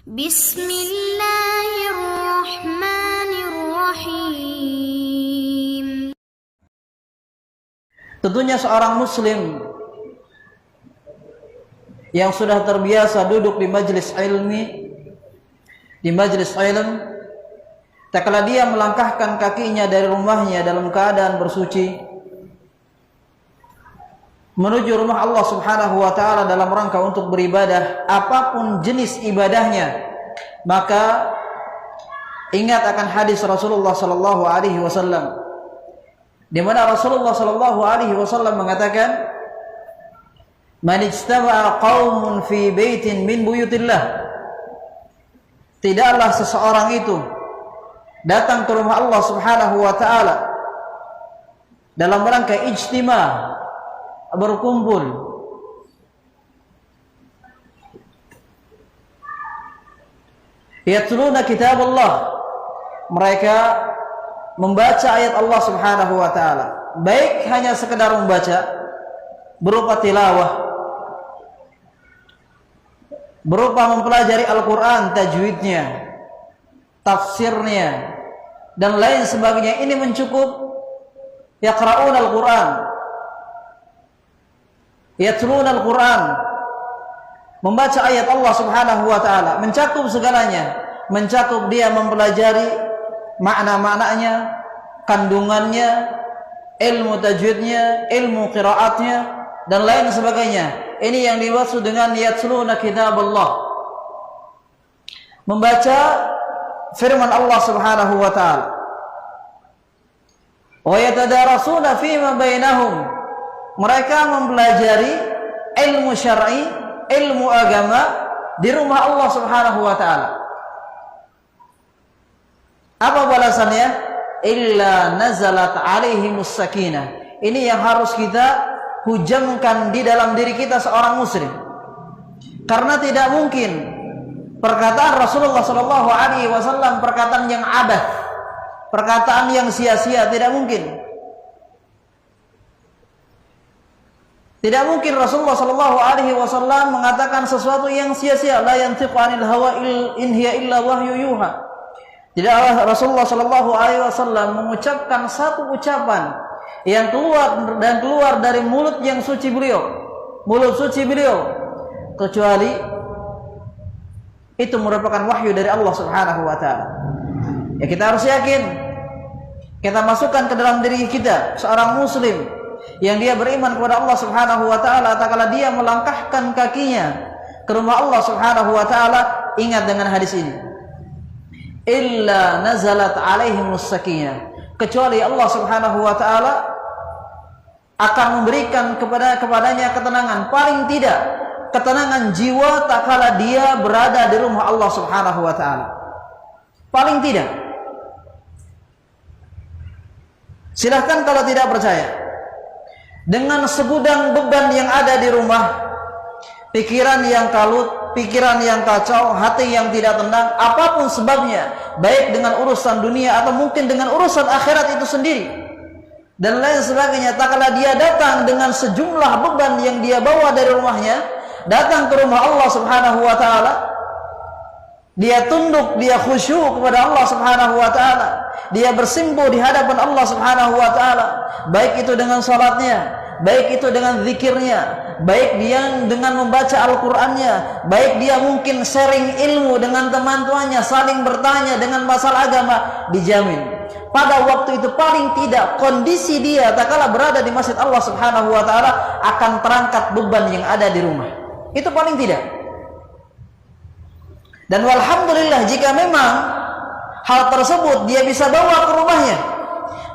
Bismillahirrahmanirrahim. Tentunya seorang muslim yang sudah terbiasa duduk di majelis ilmi, di majelis ilm, tak kala dia melangkahkan kakinya dari rumahnya dalam keadaan bersuci menuju rumah Allah Subhanahu wa taala dalam rangka untuk beribadah, apapun jenis ibadahnya, maka ingat akan hadis Rasulullah sallallahu alaihi wasallam, di mana Rasulullah sallallahu alaihi wasallam mengatakan, "Man ijtama'a qaumun fi baitin min buyutillah." Tidaklah seseorang itu datang ke rumah Allah Subhanahu wa taala dalam rangka ijtima', berkumpul, yatluna kitab Allah, mereka membaca ayat Allah Subhanahu wa taala, baik hanya sekedar membaca berupa tilawah, berupa mempelajari Al-Quran, tajwidnya, tafsirnya, dan lain sebagainya. Ini mencukup. Yaqra'un Al-Quran, yatlun Al-Quran, membaca ayat Allah Subhanahu wa taala, mencakup segalanya, mencakup dia mempelajari makna-maknanya, kandungannya, ilmu tajwidnya, ilmu qiraatnya, dan lain sebagainya. Ini yang dimaksud dengan yatluna kitab Allah, membaca firman Allah Subhanahu wa taala. Wa yatadarasuna fima bainahum, mereka mempelajari ilmu syar'i, ilmu agama di rumah Allah Subhanahu wa taala. Apa balasannya? Illa nazalat alaihimus sakinah. Ini yang harus kita hujamkan di dalam diri kita seorang muslim. Karena tidak mungkin perkataan Rasulullah sallallahu alaihi wasallam perkataan yang abath, perkataan yang sia-sia, tidak mungkin. Tidak mungkin Rasulullah sallallahu alaihi wasallam mengatakan sesuatu yang sia-sia. La yantiqu 'anil hawa in hiya illa wahyu yuha. Tidaklah Rasulullah sallallahu alaihi wasallam mengucapkan satu ucapan yang keluar dari mulut yang suci beliau, mulut suci beliau, kecuali itu merupakan wahyu dari Allah Subhanahu wa taala. Ya, kita harus yakin, kita masukkan ke dalam diri kita seorang muslim yang dia beriman kepada Allah Subhanahu wa taala, tak kala dia melangkahkan kakinya ke rumah Allah Subhanahu wa taala, ingat dengan hadis ini. Illa nazalat alaihimus sakinah, kecuali Allah Subhanahu wa taala akan memberikan kepadanya ketenangan, paling tidak ketenangan jiwa tak kala dia berada di rumah Allah Subhanahu wa taala. Paling tidak. Silahkan kalau tidak percaya, dengan segudang beban yang ada di rumah, pikiran yang kalut, pikiran yang kacau, hati yang tidak tenang, apapun sebabnya, baik dengan urusan dunia atau mungkin dengan urusan akhirat itu sendiri dan lain sebagainya, tak kala dia datang dengan sejumlah beban yang dia bawa dari rumahnya, datang ke rumah Allah Subhanahu wa taala, dia tunduk, dia khusyuk kepada Allah Subhanahu wa taala, dia bersimpuh di hadapan Allah Subhanahu wa taala, baik itu dengan salatnya, baik itu dengan zikirnya, baik dia dengan membaca Al-Qur'annya, baik dia mungkin sharing ilmu dengan teman-temannya, saling bertanya dengan masalah agama, dijamin pada waktu itu paling tidak kondisi dia tak kala berada di masjid Allah Subhanahu wa taala akan terangkat beban yang ada di rumah. Itu paling tidak. Dan walhamdulillah jika memang hal tersebut dia bisa bawa ke rumahnya,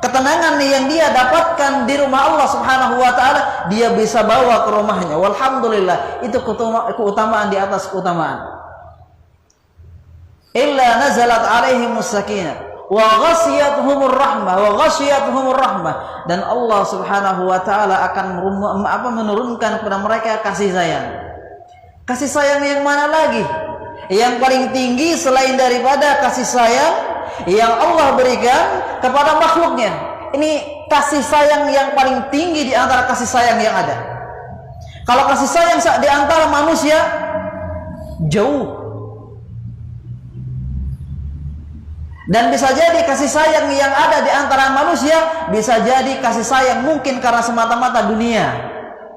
ketenangan yang dia dapatkan di rumah Allah Subhanahu wa taala dia bisa bawa ke rumahnya. Walhamdulillah, itu keutamaan di atas keutamaan. Illa nazalat alaihimus sakinah wa ghashiyatuhumur rahmah, dan Allah Subhanahu wa taala akan menurunkan kepada mereka kasih sayang. Kasih sayang yang mana lagi? Yang paling tinggi selain daripada kasih sayang yang Allah berikan kepada makhluknya. Ini kasih sayang yang paling tinggi di antara kasih sayang yang ada. Kalau kasih sayang di antara manusia jauh Dan bisa jadi kasih sayang yang ada di antara manusia bisa jadi kasih sayang mungkin karena semata-mata dunia,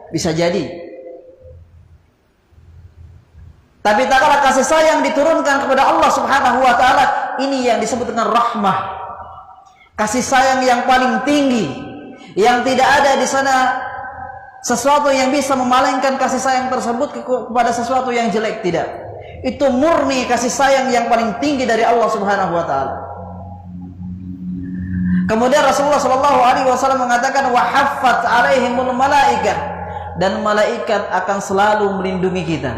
bisa jadi. Tapi tak kala kasih sayang diturunkan kepada Allah Subhanahu wa taala, ini yang disebut dengan rahmah. Kasih sayang yang paling tinggi, yang tidak ada di sana sesuatu yang bisa memalingkan kasih sayang tersebut kepada sesuatu yang jelek, tidak. Itu murni kasih sayang yang paling tinggi dari Allah Subhanahu wa taala. Kemudian Rasulullah sallallahu alaihi wasallam mengatakan wa haffat alaihimul malaikah, dan malaikat akan selalu melindungi kita.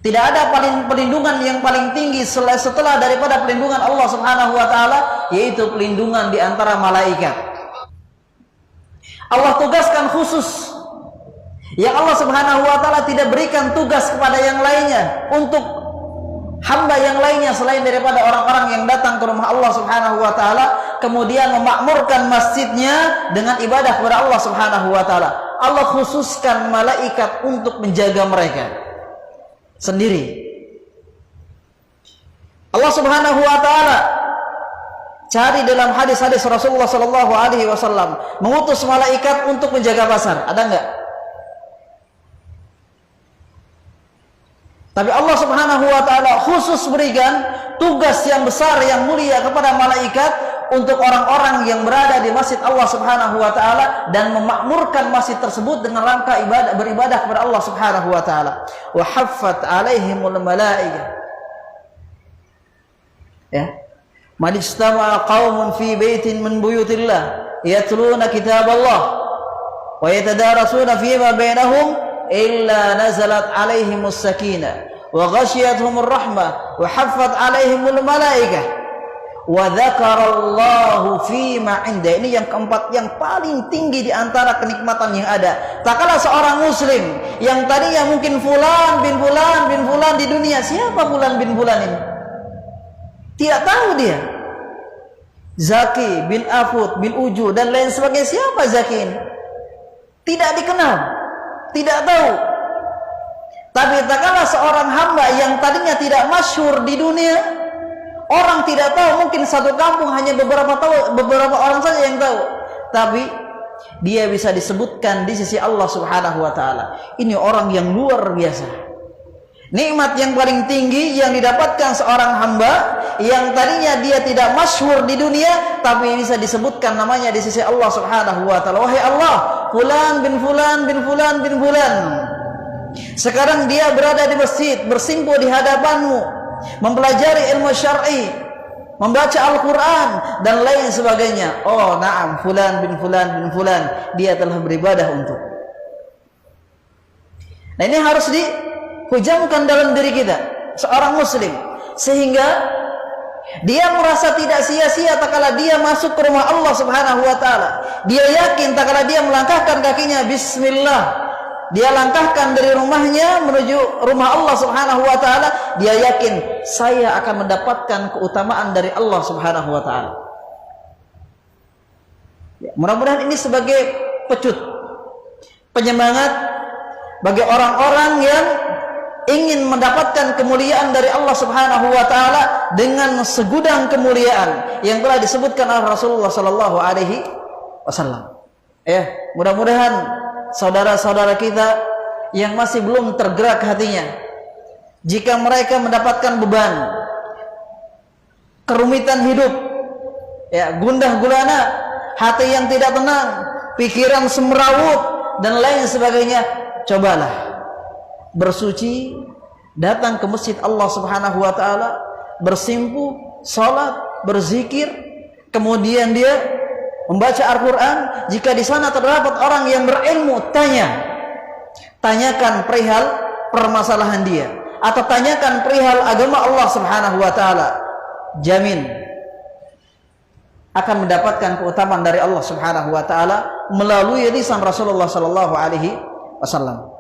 Tidak ada perlindungan yang paling tinggi setelah daripada perlindungan Allah Subhanahu wa taala, yaitu perlindungan di antara malaikat. Allah tugaskan khusus yang Allah Subhanahu wa taala tidak berikan tugas kepada yang lainnya untuk hamba yang lainnya selain daripada orang-orang yang datang ke rumah Allah Subhanahu wa taala kemudian memakmurkan masjidnya dengan ibadah kepada Allah Subhanahu wa taala. Allah khususkan malaikat untuk menjaga mereka sendiri. Allah Subhanahu wa taala cari dalam hadis-hadis Rasulullah sallallahu alaihi wasallam mengutus malaikat untuk menjaga pasar. Ada enggak? Tapi Allah Subhanahu wa taala khusus berikan tugas yang besar yang mulia kepada malaikat untuk orang-orang yang berada di masjid Allah Subhanahu wa taala dan memakmurkan masjid tersebut dengan rangka beribadah kepada Allah Subhanahu wa taala. Wa haffat alaihimul malaikah. Ya. Man ijtama'a qaumun fi baitin min buyutillah yatluna kitaballah wa yatadarasuna fima bainahum illa nazalat alaihimus sakinah wa ghashiyatuhumur rahmah wa haffat alaihimul malaikah wa dzakarallahu fima 'inda. Ini yang keempat, yang paling tinggi di antara kenikmatan yang ada. Tak kala seorang muslim yang tadinya mungkin fulan bin fulan bin fulan di dunia, siapa fulan bin fulan ini? Tidak tahu dia. Zaki bin Afud bin Uju dan lain sebagainya, siapa Zaki ini? Tidak dikenal, tidak tahu. Tapi tak kala seorang hamba yang tadinya tidak masyhur di dunia, orang tidak tahu, mungkin satu kampung hanya beberapa orang saja yang tahu, tapi dia bisa disebutkan di sisi Allah Subhanahu wa taala. Ini orang yang luar biasa. Nikmat yang paling tinggi yang didapatkan seorang hamba yang tadinya dia tidak masyhur di dunia, tapi bisa disebutkan namanya di sisi Allah Subhanahu wa taala. Wahai Allah, fulan bin fulan bin fulan bin fulan, sekarang dia berada di masjid, bersimpuh di hadapanmu, mempelajari ilmu syar'i, membaca Al-Quran dan lain sebagainya. Oh na'am, fulan bin fulan bin fulan, dia telah beribadah untuk. Nah, ini harus dihujamkan dalam diri kita, seorang muslim, sehingga dia merasa tidak sia-sia tak kala dia masuk ke rumah Allah Subhanahu wa taala. Dia yakin tak kala dia melangkahkan kakinya bismillah, dia langkahkan dari rumahnya menuju rumah Allah Subhanahu wa taala, dia yakin saya akan mendapatkan keutamaan dari Allah Subhanahu wa taala. Ya, mudah-mudahan ini sebagai pecut, penyemangat bagi orang-orang yang ingin mendapatkan kemuliaan dari Allah Subhanahu wa taala dengan segudang kemuliaan yang telah disebutkan oleh Rasulullah sallallahu alaihi wasallam. Mudah-mudahan saudara-saudara kita yang masih belum tergerak hatinya, jika mereka mendapatkan beban, kerumitan hidup, gundah gulana, hati yang tidak tenang, pikiran semrawut dan lain sebagainya, cobalah bersuci, datang ke masjid Allah Subhanahu wa taala, bersimpuh, salat, berzikir, kemudian dia membaca Al-Quran. Jika di sana terdapat orang yang berilmu, tanyakan perihal permasalahan dia, atau tanyakan perihal agama Allah Subhanahu wa taala, jamin akan mendapatkan keutamaan dari Allah Subhanahu wa taala melalui lisan Rasulullah sallallahu alaihi wasallam.